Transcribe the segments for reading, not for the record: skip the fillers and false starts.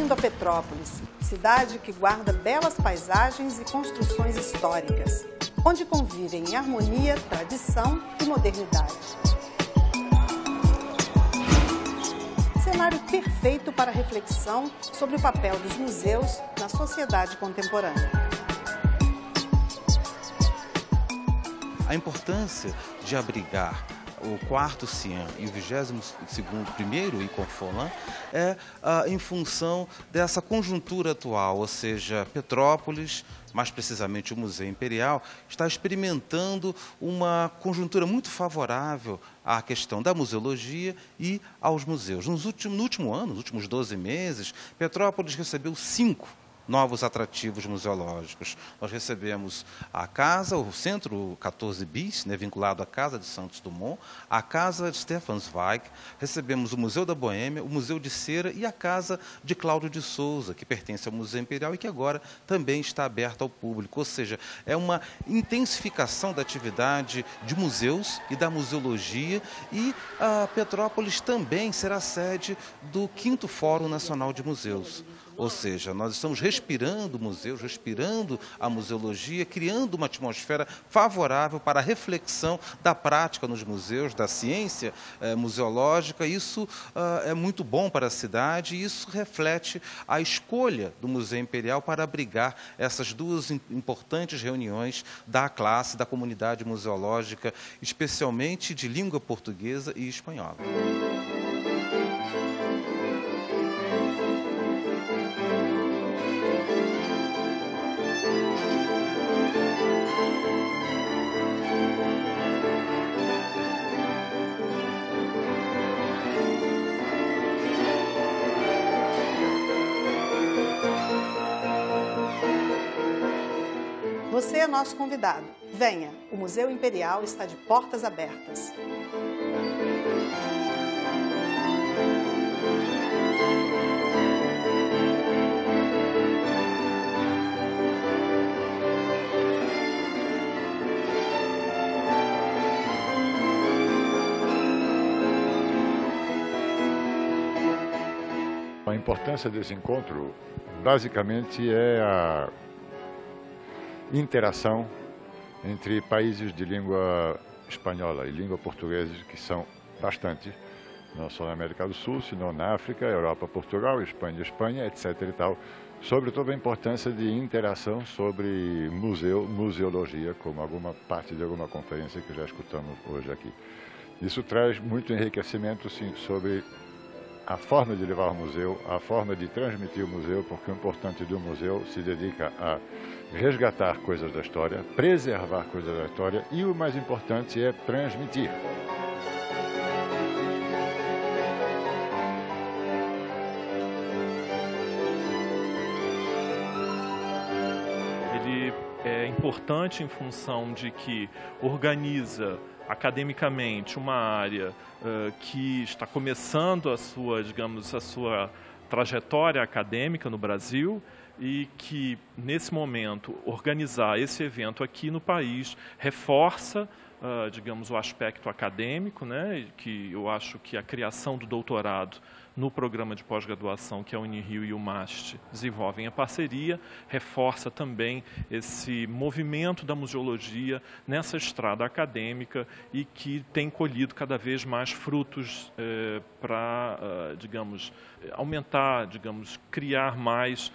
Bem-vindo a Petrópolis, cidade que guarda belas paisagens e construções históricas, onde convivem em harmonia, tradição e modernidade. Cenário perfeito para reflexão sobre o papel dos museus na sociedade contemporânea. A importância de abrigar o 4º CIAN e o 22º ICOFOLAN é em função dessa conjuntura atual, ou seja, Petrópolis, mais precisamente o Museu Imperial, está experimentando uma conjuntura muito favorável à questão da museologia e aos museus. No último ano, nos últimos 12 meses, Petrópolis recebeu 5 novos atrativos museológicos. Nós recebemos a casa, o Centro 14 Bis, vinculado à Casa de Santos Dumont, a Casa de Stefan Zweig, recebemos o Museu da Boêmia, o Museu de Cera e a Casa de Cláudio de Souza, que pertence ao Museu Imperial e que agora também está aberta ao público. Ou seja, é uma intensificação da atividade de museus e da museologia, e a Petrópolis também será sede do 5º Fórum Nacional de Museus. Ou seja, nós estamos respirando museus, respirando a museologia, criando uma atmosfera favorável para a reflexão da prática nos museus, da ciência museológica. Isso é muito bom para a cidade e isso reflete a escolha do Museu Imperial para abrigar essas 2 importantes reuniões da classe, da comunidade museológica, especialmente de língua portuguesa e espanhola. Você é nosso convidado. Venha, o Museu Imperial está de portas abertas. A importância desse encontro, basicamente, é a interação entre países de língua espanhola e língua portuguesa, que são bastante, não só na América do Sul, senão na África, Europa, Portugal, Espanha, etc. e tal, sobretudo a importância de interação sobre museologia, como alguma parte de alguma conferência que já escutamos hoje aqui. Isso traz muito enriquecimento, sim, sobre a forma de levar o museu, a forma de transmitir o museu, porque o importante do museu se dedica a resgatar coisas da história, preservar coisas da história e o mais importante é transmitir. Ele é importante em função de que organiza academicamente uma área que está começando a sua, digamos, a sua trajetória acadêmica no Brasil e que, nesse momento, organizar esse evento aqui no país reforça, digamos, o aspecto acadêmico, que eu acho que a criação do doutorado no programa de pós-graduação que a Unirio e o MAST desenvolvem a parceria, reforça também esse movimento da museologia nessa estrada acadêmica e que tem colhido cada vez mais frutos para, digamos, aumentar, digamos, criar mais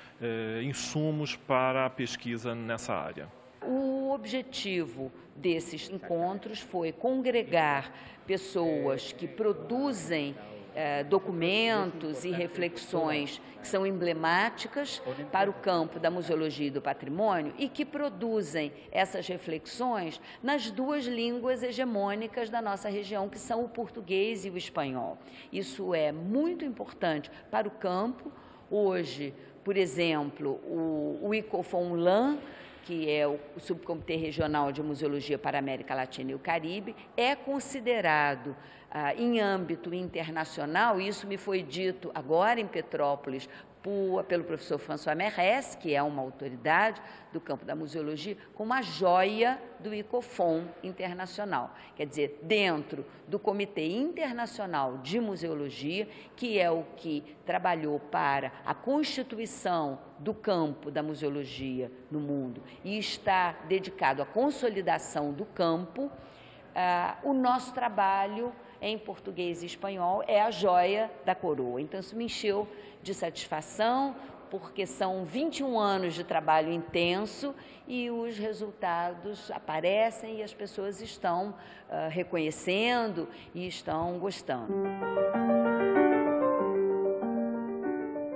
insumos para a pesquisa nessa área. O objetivo desses encontros foi congregar pessoas que produzem documentos e reflexões que são emblemáticas para o campo da museologia e do patrimônio e que produzem essas reflexões nas 2 línguas hegemônicas da nossa região, que são o português e o espanhol. Isso é muito importante para o campo. Hoje, por exemplo, o ICOFOLAN, que é o Subcomitê Regional de Museologia para a América Latina e o Caribe, é considerado em âmbito internacional, isso me foi dito agora em Petrópolis pelo professor François Merès, que é uma autoridade do campo da museologia, como a joia do ICOFON internacional. Quer dizer, dentro do Comitê Internacional de Museologia, que é o que trabalhou para a constituição do campo da museologia no mundo e está dedicado à consolidação do campo, o nosso trabalho em português e espanhol é a joia da coroa. Então, isso me encheu de satisfação, porque são 21 anos de trabalho intenso e os resultados aparecem e as pessoas estão reconhecendo e estão gostando.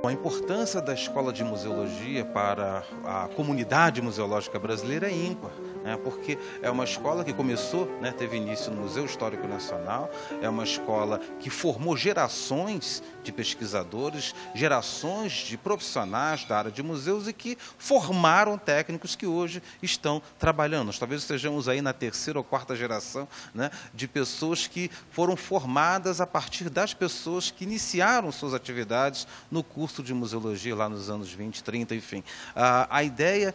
A importância da Escola de Museologia para a comunidade museológica brasileira é ímpar, né? Porque é uma escola que começou, né, teve início no Museu Histórico Nacional, é uma escola que formou gerações de pesquisadores, gerações de profissionais da área de museus e que formaram técnicos que hoje estão trabalhando. Nós talvez estejamos aí na terceira ou quarta geração, né, de pessoas que foram formadas a partir das pessoas que iniciaram suas atividades no curso de museologia lá nos anos 20, 30, enfim. A ideia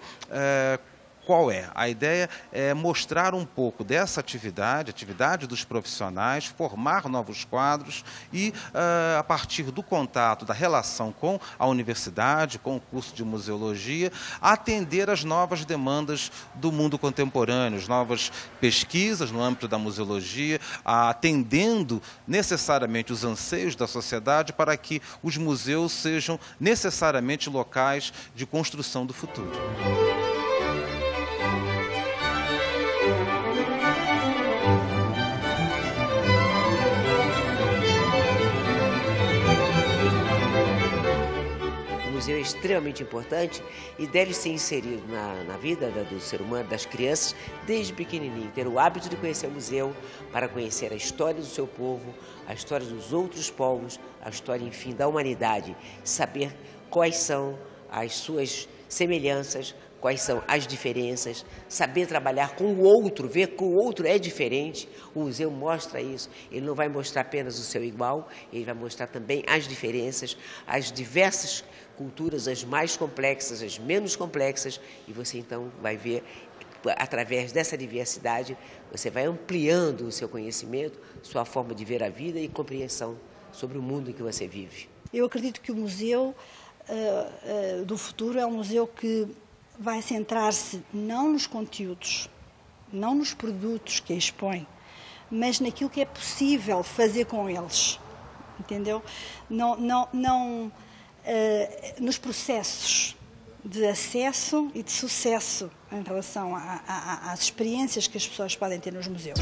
qual é? A ideia é mostrar um pouco dessa atividade dos profissionais, formar novos quadros e, a partir do contato, da relação com a universidade, com o curso de museologia, atender às novas demandas do mundo contemporâneo, as novas pesquisas no âmbito da museologia, atendendo necessariamente os anseios da sociedade para que os museus sejam necessariamente locais de construção do futuro. O museu é extremamente importante e deve ser inserido na vida do ser humano, das crianças, desde pequenininho. Ter o hábito de conhecer o museu para conhecer a história do seu povo, a história dos outros povos, a história, enfim, da humanidade. Saber quais são as suas semelhanças, quais são as diferenças, saber trabalhar com o outro, ver que o outro é diferente. O museu mostra isso. Ele não vai mostrar apenas o seu igual, ele vai mostrar também as diferenças, as diversas culturas, as mais complexas, as menos complexas, e você então vai ver, através dessa diversidade, você vai ampliando o seu conhecimento, sua forma de ver a vida e compreensão sobre o mundo em que você vive. Eu acredito que o museu do futuro é um museu que vai centrar-se não nos conteúdos, não nos produtos que expõe, mas naquilo que é possível fazer com eles, entendeu? Não nos processos de acesso e de sucesso em relação às experiências que as pessoas podem ter nos museus.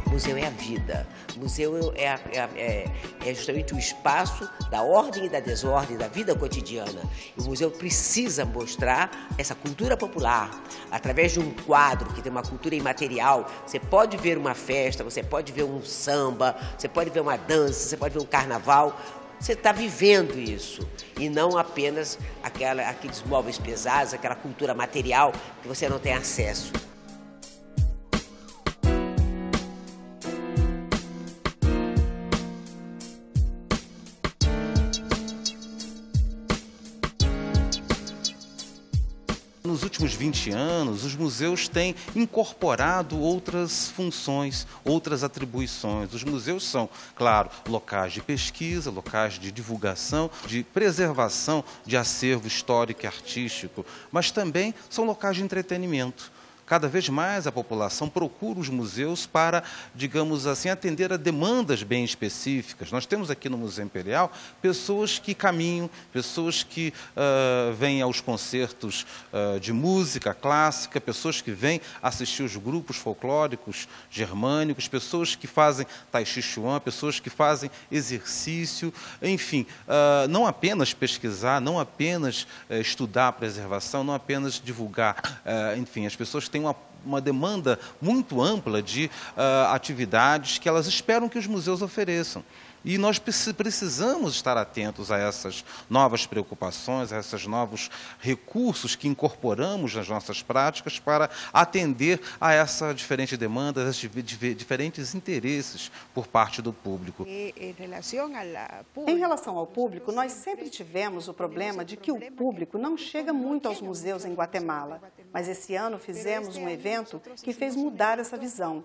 O museu é a vida. O museu é justamente o espaço da ordem e da desordem da vida cotidiana. E o museu precisa mostrar essa cultura popular através de um quadro que tem uma cultura imaterial. Você pode ver uma festa, você pode ver um samba, você pode ver uma dança, você pode ver um carnaval. Você está vivendo isso e não apenas aqueles móveis pesados, aquela cultura material que você não tem acesso. Nos nos últimos 20 anos, os museus têm incorporado outras funções, outras atribuições. Os museus são, claro, locais de pesquisa, locais de divulgação, de preservação de acervo histórico e artístico, mas também são locais de entretenimento. Cada vez mais a população procura os museus para, digamos assim, atender a demandas bem específicas. Nós temos aqui no Museu Imperial pessoas que caminham, pessoas que vêm aos concertos de música clássica, pessoas que vêm assistir os grupos folclóricos germânicos, pessoas que fazem tai chi chuan, pessoas que fazem exercício, enfim, não apenas pesquisar, não apenas estudar a preservação, não apenas divulgar, enfim, as pessoas têm uma demanda muito ampla de atividades que elas esperam que os museus ofereçam. E nós precisamos estar atentos a essas novas preocupações, a esses novos recursos que incorporamos nas nossas práticas para atender a essa diferente demanda, a esses diferentes interesses por parte do público. Em relação ao público, nós sempre tivemos o problema de que o público não chega muito aos museus em Guatemala. Mas esse ano fizemos um evento que fez mudar essa visão.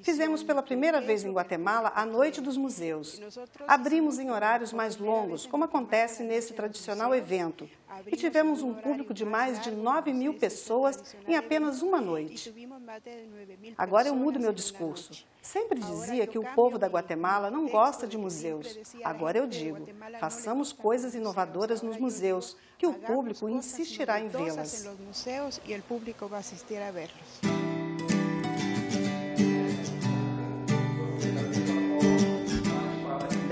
Fizemos pela primeira vez em Guatemala a Noite dos Museus. Abrimos em horários mais longos, como acontece nesse tradicional evento. E tivemos um público de mais de 9.000 pessoas em apenas uma noite. Agora eu mudo meu discurso. Sempre dizia que o povo da Guatemala não gosta de museus. Agora eu digo, façamos coisas inovadoras nos museus, que o público insistirá em vê-las.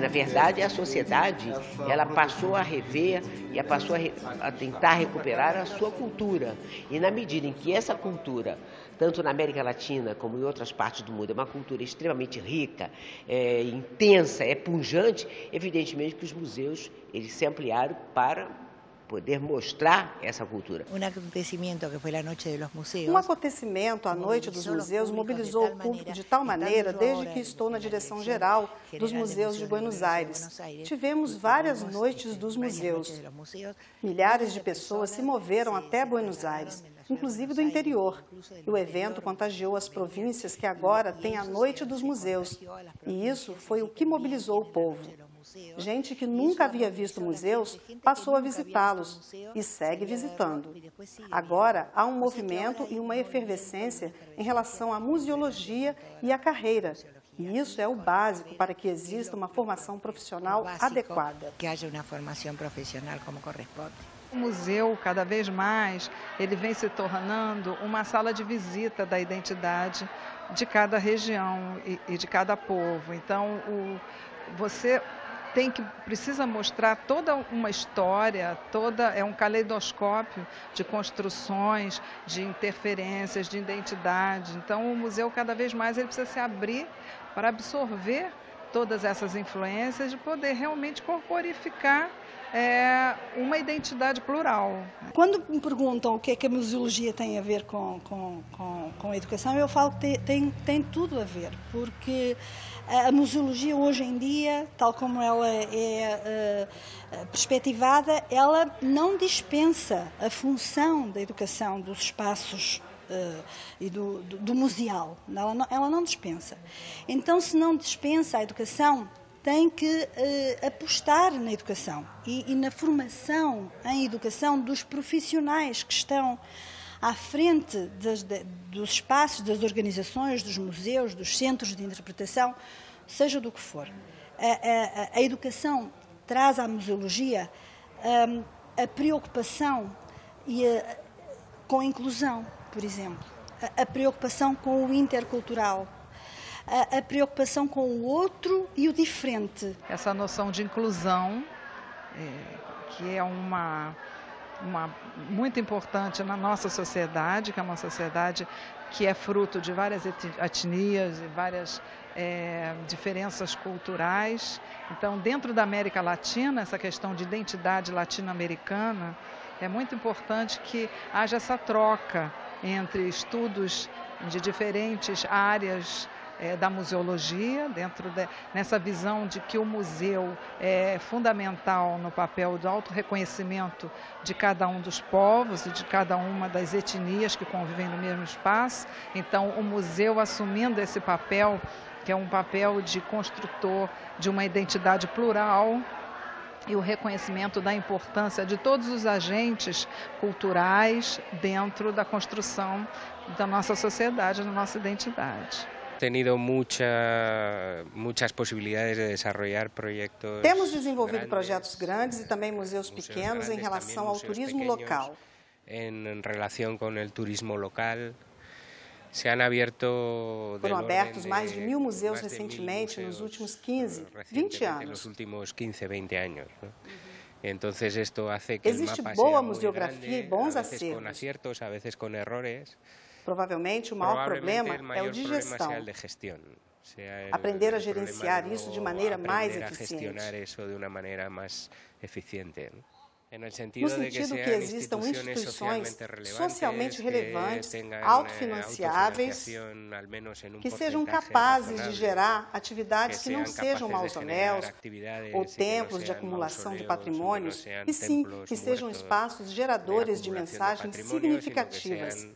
Na verdade, a sociedade ela passou a rever e passou a tentar recuperar a sua cultura. E na medida em que essa cultura, tanto na América Latina como em outras partes do mundo, é uma cultura extremamente rica, intensa, pujante, evidentemente que os museus eles se ampliaram para poder mostrar essa cultura. Um acontecimento à Noite dos Museus mobilizou o público de tal maneira desde que estou na direção geral dos museus de Buenos Aires. Tivemos várias noites dos museus. Milhares de pessoas se moveram até Buenos Aires, inclusive do interior. E o evento contagiou as províncias que agora têm a Noite dos Museus. E isso foi o que mobilizou o povo. Gente que nunca havia visto museus passou a visitá-los e segue visitando. Agora há um movimento e uma efervescência em relação à museologia e à carreira. E isso é o básico para que exista uma formação profissional adequada. Que haja uma formação profissional como corresponde. O museu, cada vez mais, ele vem se tornando uma sala de visita da identidade de cada região e de cada povo. Então, você precisa mostrar toda uma história, é um caleidoscópio de construções, de interferências, de identidade. Então, o museu, cada vez mais, ele precisa se abrir para absorver todas essas influências e poder realmente corporificar uma identidade plural. Quando me perguntam o que é que a museologia tem a ver com a educação, eu falo que tem tudo a ver, porque a museologia hoje em dia, tal como ela é perspectivada, ela não dispensa a função da educação dos espaços e do museal. Ela não dispensa. Então, se não dispensa a educação, tem que apostar na educação e na formação em educação dos profissionais que estão à frente dos espaços, das organizações, dos museus, dos centros de interpretação, seja do que for. A educação traz à museologia a preocupação com a inclusão, por exemplo, a preocupação com o intercultural, a preocupação com o outro e o diferente. Essa noção de inclusão, que é uma muito importante na nossa sociedade, que é uma sociedade que é fruto de várias etnias e várias diferenças culturais. Então, dentro da América Latina, essa questão de identidade latino-americana, é muito importante que haja essa troca entre estudos de diferentes áreas da museologia, nessa visão de que o museu é fundamental no papel do autorreconhecimento de cada um dos povos e de cada uma das etnias que convivem no mesmo espaço. Então, o museu assumindo esse papel, que é um papel de construtor de uma identidade plural, e o reconhecimento da importância de todos os agentes culturais dentro da construção da nossa sociedade, da nossa identidade. Temos desenvolvido projetos grandes e também museus pequenos em relação ao turismo local. Foram abertos mais de 1000 museus recentemente nos últimos 15, 20 anos. Existe boa museografia e bons acervos. Provavelmente o maior problema é o de gestão. Aprender a gerenciar isso de maneira mais eficiente. No sentido que existam instituições socialmente relevantes, autofinanciáveis, que sejam capazes de gerar atividades que não sejam mausoléus ou templos de acumulação de patrimônios, e sim que sejam espaços geradores de mensagens significativas.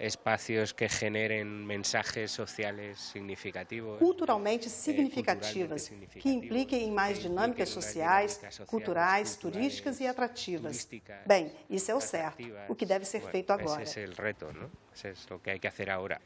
Espaços que generem mensagens sociais significativos, culturalmente significativas, que impliquem em mais dinâmicas sociais, culturais, turísticas e atrativas. Bem, isso é o certo, o que deve ser feito agora. Esse é o reto, não? Esse é o que hay que hacer agora.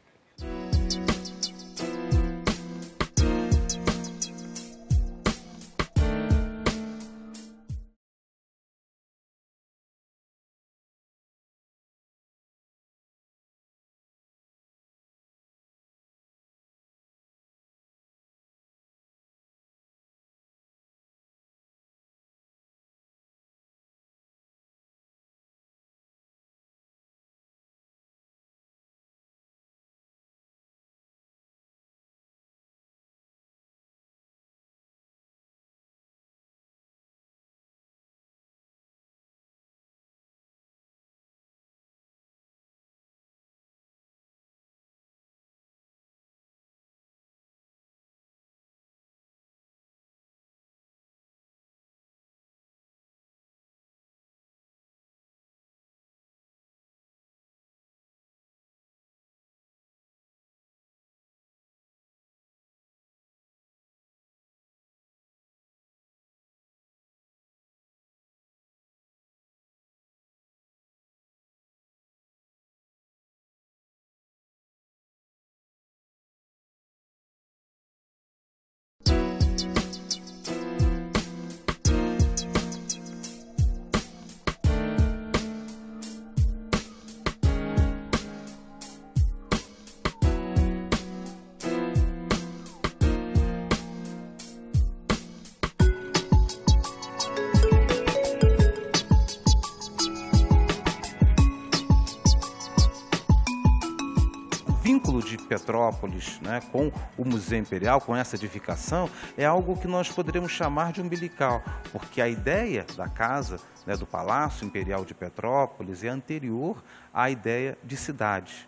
De Petrópolis, né, com o Museu Imperial, com essa edificação, é algo que nós poderíamos chamar de umbilical, porque a ideia da casa, né, do Palácio Imperial de Petrópolis é anterior à ideia de cidade.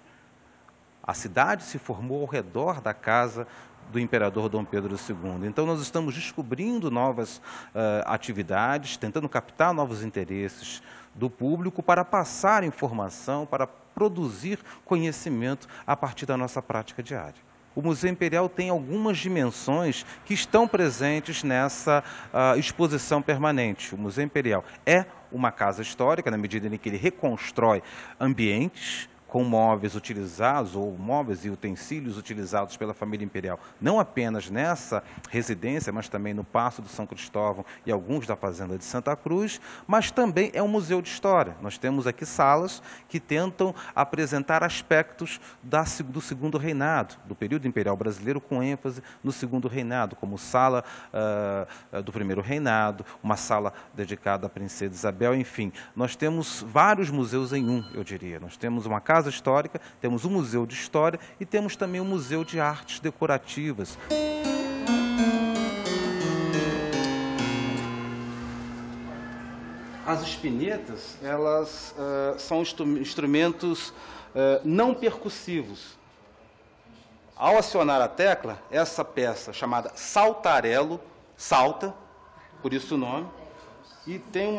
A cidade se formou ao redor da casa do imperador Dom Pedro II. Então, nós estamos descobrindo novas atividades, tentando captar novos interesses do público para passar informação, para produzir conhecimento a partir da nossa prática diária. O Museu Imperial tem algumas dimensões que estão presentes nessa exposição permanente. O Museu Imperial é uma casa histórica, na medida em que ele reconstrói ambientes com móveis utilizados, ou móveis e utensílios utilizados pela família imperial, não apenas nessa residência, mas também no Paço do São Cristóvão e alguns da Fazenda de Santa Cruz, mas também é um museu de história. Nós temos aqui salas que tentam apresentar aspectos do Segundo Reinado, do período imperial brasileiro, com ênfase no Segundo Reinado, como sala do Primeiro Reinado, uma sala dedicada à Princesa Isabel, enfim. Nós temos vários museus em um, eu diria. Nós temos uma casa histórica, temos um museu de história e temos também um museu de artes decorativas. As espinetas, elas são instrumentos não percussivos. Ao acionar a tecla, essa peça chamada saltarelo salta, por isso o nome, e tem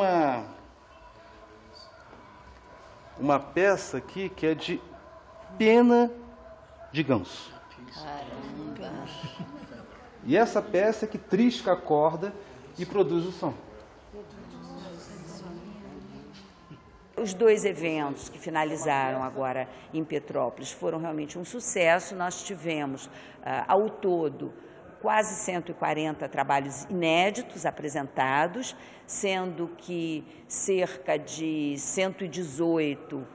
uma peça aqui que é de pena de ganso. Caramba! E essa peça é que trisca a corda e produz o som. Os 2 eventos que finalizaram agora em Petrópolis foram realmente um sucesso. Nós tivemos, ao todo, quase 140 trabalhos inéditos apresentados, sendo que cerca de 118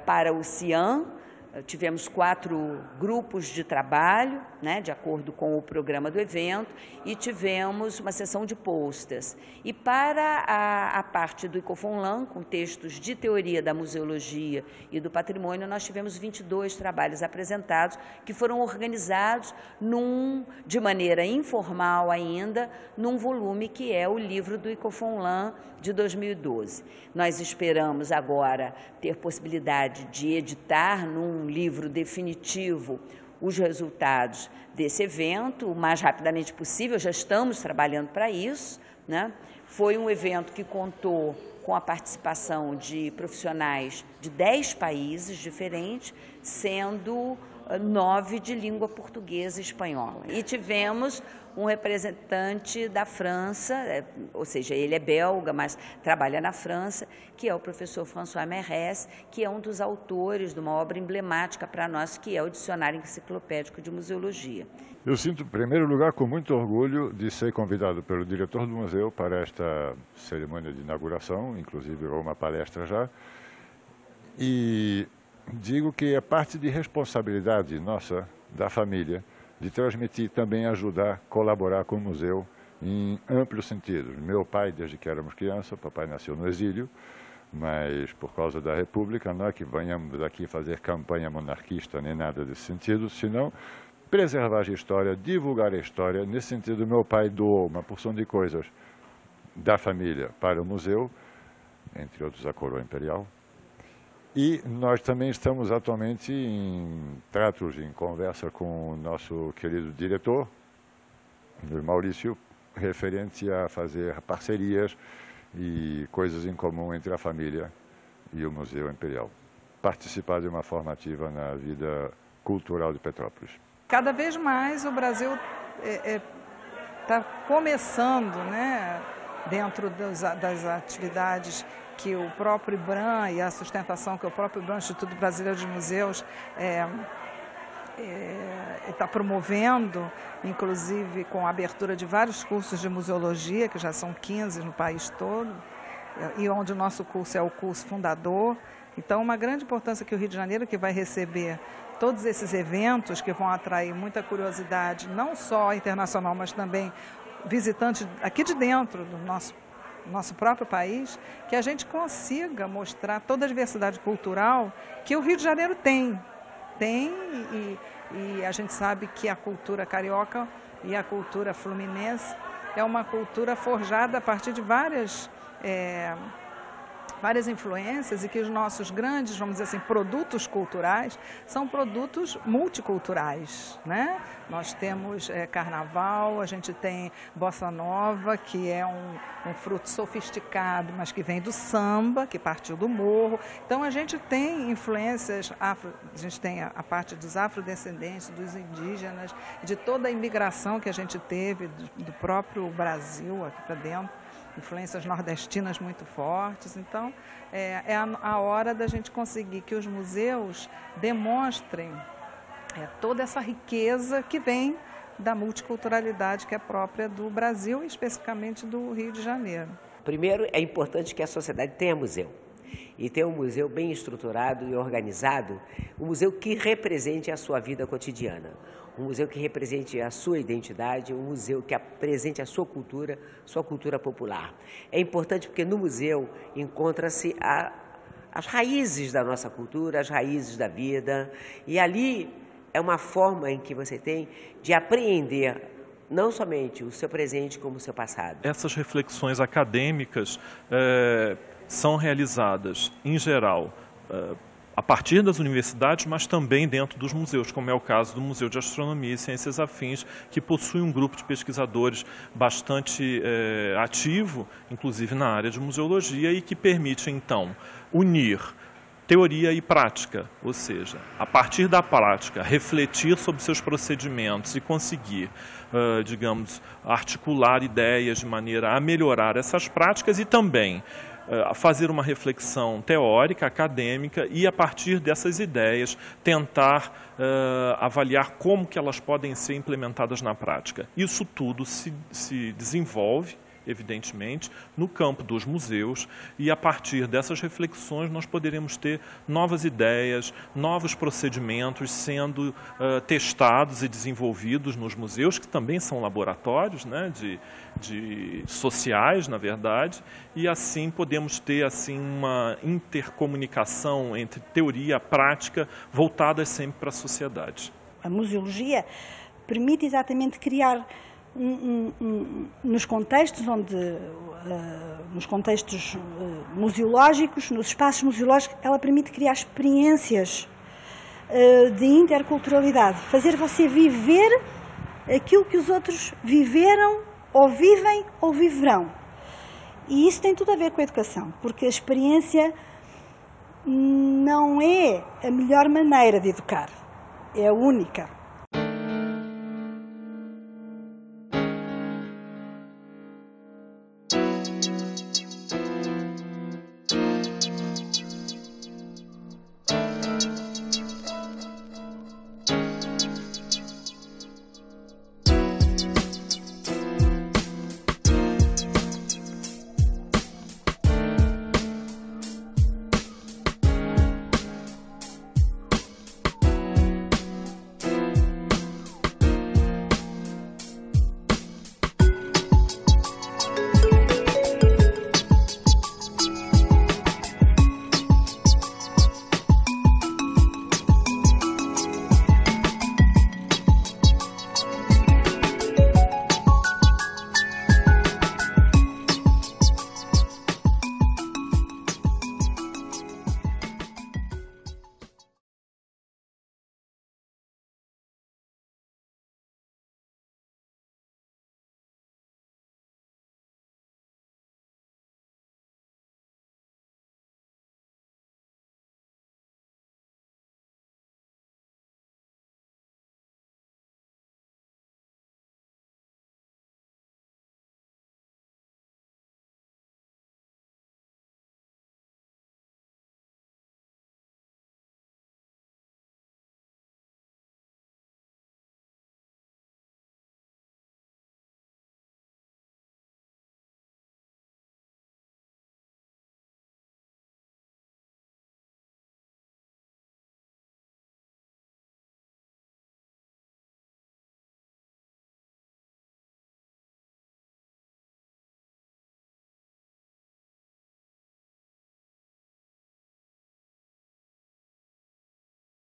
para o CIAN. Tivemos 4 grupos de trabalho, né, de acordo com o programa do evento, e tivemos uma sessão de posters. E para a parte do Icofonlan, com textos de teoria da museologia e do patrimônio, nós tivemos 22 trabalhos apresentados, que foram organizados de maneira informal ainda, num volume que é o livro do Icofonlan de 2012. Nós esperamos agora ter possibilidade de editar num livro definitivo os resultados desse evento o mais rapidamente possível. Já estamos trabalhando para isso, né? Foi um evento que contou com a participação de profissionais de 10 países diferentes, sendo 9 de língua portuguesa e espanhola. E tivemos um representante da França, ou seja, ele é belga, mas trabalha na França, que é o professor François Merès, que é um dos autores de uma obra emblemática para nós, que é o Dicionário Enciclopédico de Museologia. Eu sinto, em primeiro lugar, com muito orgulho de ser convidado pelo diretor do museu para esta cerimônia de inauguração, inclusive uma palestra já, e digo que é parte de responsabilidade nossa, da família, de transmitir, também ajudar, colaborar com o museu em amplo sentido. Meu pai, desde que éramos crianças, papai nasceu no exílio, mas por causa da República, não é que venhamos daqui fazer campanha monarquista nem nada desse sentido, senão preservar a história, divulgar a história. Nesse sentido, meu pai doou uma porção de coisas da família para o museu, entre outros a coroa imperial. E nós também estamos atualmente em tratos, em conversa com o nosso querido diretor, Maurício, referente a fazer parcerias e coisas em comum entre a família e o Museu Imperial. Participar de uma forma ativa na vida cultural de Petrópolis. Cada vez mais o Brasil está começando, né, dentro das atividades que o próprio IBRAM e a sustentação que o próprio IBRAM, Instituto Brasileiro de Museus, está promovendo, inclusive com a abertura de vários cursos de museologia, que já são 15 no país todo, e onde o nosso curso é o curso fundador. Então, uma grande importância que o Rio de Janeiro, que vai receber todos esses eventos que vão atrair muita curiosidade, não só internacional, mas também visitantes aqui de dentro do nosso próprio país, que a gente consiga mostrar toda a diversidade cultural que o Rio de Janeiro tem. E a gente sabe que a cultura carioca e a cultura fluminense é uma cultura forjada a partir de várias influências, e que os nossos grandes, vamos dizer assim, produtos culturais são produtos multiculturais, né? Nós temos carnaval, a gente tem bossa nova, que é um fruto sofisticado, mas que vem do samba, que partiu do morro. Então a gente tem influências a gente tem a parte dos afrodescendentes, dos indígenas, de toda a imigração que a gente teve do próprio Brasil aqui para dentro. Influências nordestinas muito fortes. Então, é a hora da gente conseguir que os museus demonstrem toda essa riqueza que vem da multiculturalidade que é própria do Brasil e especificamente do Rio de Janeiro. Primeiro, é importante que a sociedade tenha museu. E tenha um museu bem estruturado e organizado, um museu que represente a sua vida cotidiana. Um museu que represente a sua identidade, um museu que apresente a sua cultura popular. É importante porque no museu encontra-se as raízes da nossa cultura, as raízes da vida, e ali é uma forma em que você tem de apreender não somente o seu presente como o seu passado. Essas reflexões acadêmicas são realizadas, em geral, a partir das universidades, mas também dentro dos museus, como é o caso do Museu de Astronomia e Ciências Afins, que possui um grupo de pesquisadores bastante ativo, inclusive na área de museologia, e que permite, então, unir teoria e prática, ou seja, a partir da prática, refletir sobre seus procedimentos e conseguir, digamos, articular ideias de maneira a melhorar essas práticas e também fazer uma reflexão teórica, acadêmica e, a partir dessas ideias, tentar avaliar como que elas podem ser implementadas na prática. Isso tudo se desenvolve, evidentemente, no campo dos museus e, a partir dessas reflexões, nós poderemos ter novas ideias, novos procedimentos sendo testados e desenvolvidos nos museus, que também são laboratórios, né, sociais, na verdade, e assim podemos ter assim, uma intercomunicação entre teoria e prática voltadas sempre para a sociedade. A museologia permite exatamente criar nos contextos nos contextos museológicos, nos espaços museológicos, ela permite criar experiências de interculturalidade, fazer você viver aquilo que os outros viveram, ou vivem, ou viverão. E isso tem tudo a ver com a educação, porque a experiência não é a melhor maneira de educar, é a única.